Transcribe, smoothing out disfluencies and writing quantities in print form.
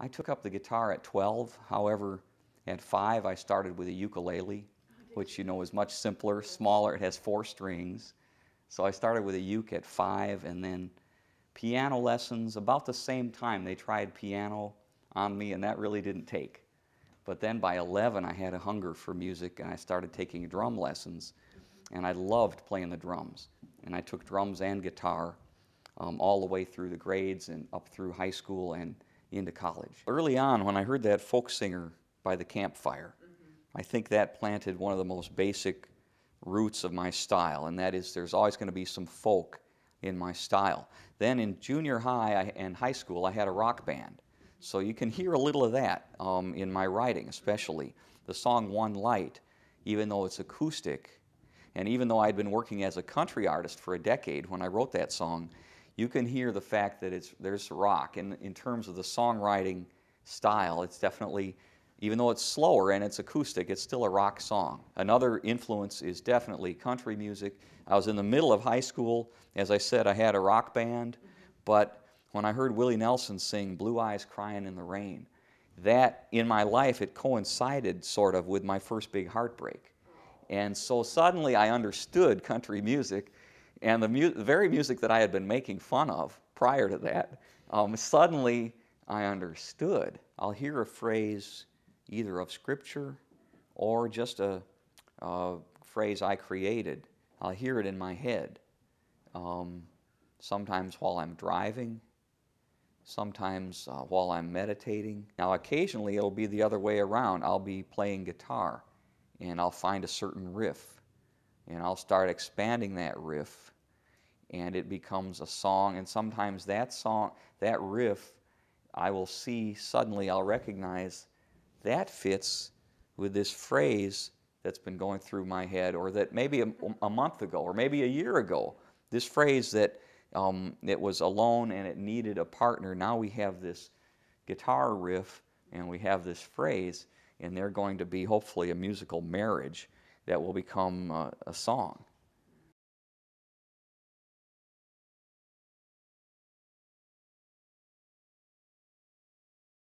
I took up the guitar at 12. However, at 5 I started with a ukulele, which you know is much simpler, smaller. It has 4 strings. So I started with a uke at 5, and then piano lessons about the same time. They tried piano on me, and that really didn't take. But then by 11 I had a hunger for music, and I started taking drum lessons, and I loved playing the drums. And I took drums and guitar all the way through the grades and up through high school and into college. Early on, when I heard that folk singer by the campfire, I think that planted one of the most basic roots of my style, and that is there's always going to be some folk in my style. Then in junior high and high school, I had a rock band. So you can hear a little of that in my writing, especially. The song One Light, even though it's acoustic, and even though I'd been working as a country artist for a decade when I wrote that song, you can hear the fact that there's rock. In terms of the songwriting style, it's definitely, even though it's slower and it's acoustic, it's still a rock song. Another influence is definitely country music. I was in the middle of high school. As I said, I had a rock band, but when I heard Willie Nelson sing Blue Eyes Crying in the Rain, that in my life, it coincided sort of with my first big heartbreak. And so suddenly I understood country music, and the very music that I had been making fun of prior to that, suddenly I understood. I'll hear a phrase either of Scripture or just a phrase I created. I'll hear it in my head, sometimes while I'm driving, sometimes while I'm meditating. Now occasionally it'll be the other way around. I'll be playing guitar and I'll find a certain riff and I'll start expanding that riff and it becomes a song, and sometimes that song, that riff, I will see suddenly, I'll recognize that fits with this phrase that's been going through my head, or that maybe a month ago or maybe a year ago, this phrase that it was alone and it needed a partner. Now we have this guitar riff and we have this phrase, and they're going to be hopefully a musical marriage that will become a song.